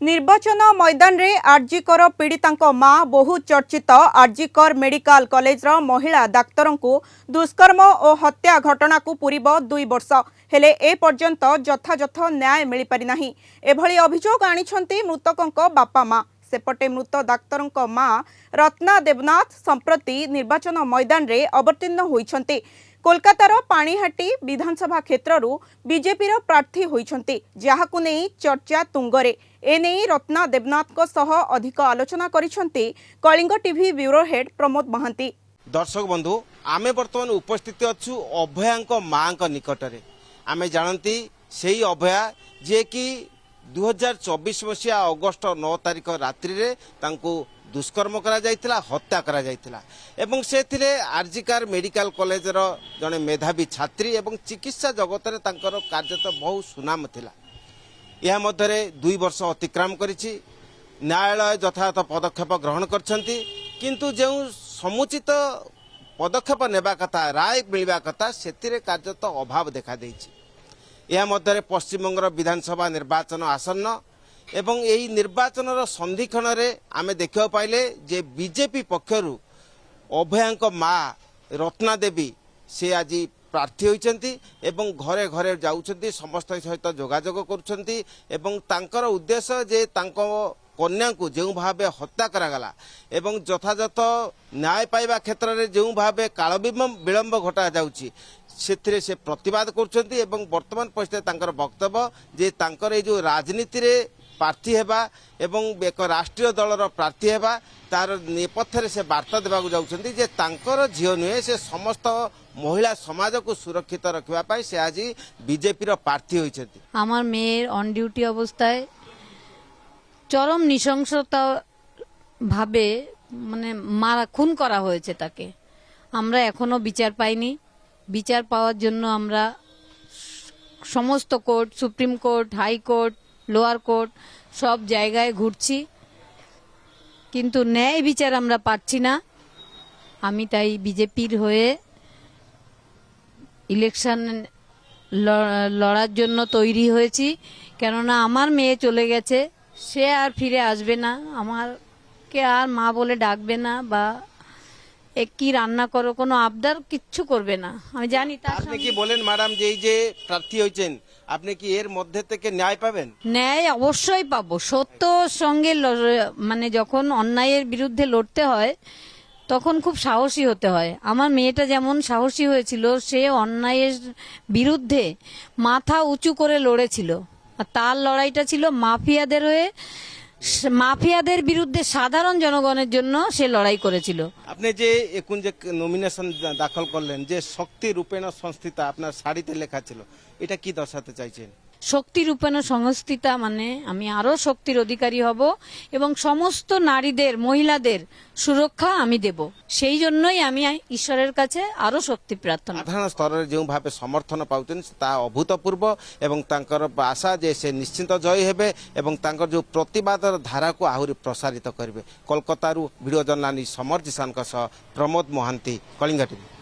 निर्वाचन मैदान रे आरजीकर पीड़ितांक मां बहु चर्चित आरजीकर मेडिकल कॉलेज रो महिला डाक्तर को दुष्कर्म और हत्या घटना को पूरीब 2 वर्ष हेले ए पर्यंत यथायथ न्याय मिल पारि नाही। एभली अभियोग आनिछंती मृतकंक बापा मां। सेपटे मृत डाक्तर मां रत्ना देवनाथ संप्रति निर्वाचन मैदान रे अवतीर्ण होइछंती। कोलकातार पाणीहाटी विधानसभा क्षेत्रु बीजेपी प्रार्थी होइछंती, जहाकु नेई चर्चा तुंगरे। एने रत्ना देवनाथ सह अधिक आलोचना करिछंती Kalinga TV bureau head Pramod Mahanty. दर्शक बंधु, आमे वर्तमान उपस्थित अच्छु अभयांक मां निकटरे। आमे जानती सेही अभया जे कि 2024 मसीहा अगस्ट 9 तारिख रात्रि रे तांको दुष्कर्म करा जाइतिला, हत्या करा जाइतिला एवं सेथिरे आरजीकर मेडिकल कॉलेज रो जने मेधावी छात्री एवं चिकित्सा जगत रे तांकर कार्य तो बहुत सुनाम थिला। यह मध्यरे 2 वर्ष अतिक्रम करिछि। न्यायालय यथायथ पदक्षेप ग्रहण करछंती, किंतु जो समुचित पदक्षेप नेबा कथा, राय मिलवा कथा, सेतिरे कार्य तो अभाव देखा देछि। यह मध्यरे पश्चिमबंग विधानसभा निर्वाचन आसन्न एवं यही निर्वाचन संधिक्षण आमे देखा पाइले जे बीजेपी पक्षरु अभयांक माँ रत्ना देवी से आज प्रार्थी होइछंती एवं घरे घरे जाउछंती, समस्त सहित जोगाजोग करुछंती एवं तांकर उद्देश्य जे तांको कन्या को जो भाव हत्या करागला एवं यथायथ न्याय पाइबा क्षेत्र में जो भाव काल विलंब घटा जाउछि से से प्रतिवाद करुछंती एवं वर्तमान परिस्थिति तांकर वक्तव्य जे तांकर ए जो राजनीति रे प्रार्थी हेबा एवं एक राष्ट्रीय दलर प्रार्थी हेबा तार नेपथ्य से वार्ता देवा जाउछंती जे तांकर झियो नुहे से समस्त महिला समाज को सुरक्षित रखिबा पाई से आज बीजेपी रो प्रार्थी होइछंती। आमार मेयर ऑन ड्यूटी अवस्थाय चरम नृशंसता भावे माने मारा खून करा होयेछे ताके। आमरा एखोनो विचार पाइनी। विचार पाওয়ার জন্য আমরা সমস্ত court, supreme court, high court, lower court সব জায়গায় ঘুরছি, কিন্তু ন্যায় বিচার আমরা পাচ্ছি না। আমি তাই বিজেপির হয়ে ইলেকশন লড়ার জন্য তৈরি হয়েছি, কেননা আমার মেয়ে চলে গেছে, সে আর ফিরে আসবে না, আমারকে আর মা বলে ডাকবে না বা एक की रान्ना करो कोनो आबदार किच्छु करबे ना। আমি জানি তা আপনি কি বলেন ম্যাডাম যে এই যে প্রার্থী হইছেন আপনি কি এর মধ্যে থেকে ন্যায় পাবেন? ন্যায় অবশ্যই পাবো। সত্যর সঙ্গে মানে যখন অন্যায়ের বিরুদ্ধে লড়তে হয় তখন খুব সাহসী হতে হয়। আমার মেয়েটা যেমন সাহসী হয়েছিল, সে অন্যায়ের বিরুদ্ধে মাথা উঁচু করে লড়েছিল। আর তার লড়াইটা ছিল মাফিয়াদের হয়ে, মাফিয়াদের বিরুদ্ধে সাধারণ জনগণের জন্য সে লড়াই করেছিল। আপনি যে এখন যে নমিনেশন দাখিল করলেন যে শক্তি রূপেণ সংস্থিতা আপনার শাড়িতে লেখা ছিল, এটা কি দর্শাতে চাইছেন? শক্তি রূপেণ সংস্থিতা মানে আমি আরো শক্তির অধিকারী হব এবং সমস্ত নারীদের, মহিলাদের সুরক্ষা আমি দেব। সেই জন্যই আমি ঈশ্বরের কাছে আরো শক্তি প্রার্থনা। সাধারণ স্তরের যে ভাবে সমর্থন পাউছেন তা অভূতপূর্ব এবং তাঙ্কর আশা যে সে নিশ্চিন্ত জয়ী হেবে এবং তাঙ্কর যে প্রতিবাদর ধারাকু আহুরি প্রসারিত করবে। কলকাতারু ভিডিও জর্নালিস্ট সমর জিসানଙ୍କ ସହ ପ୍ରମୋଦ ମହାନ୍ତି, କଳିଙ୍ଗ ଟିଭି।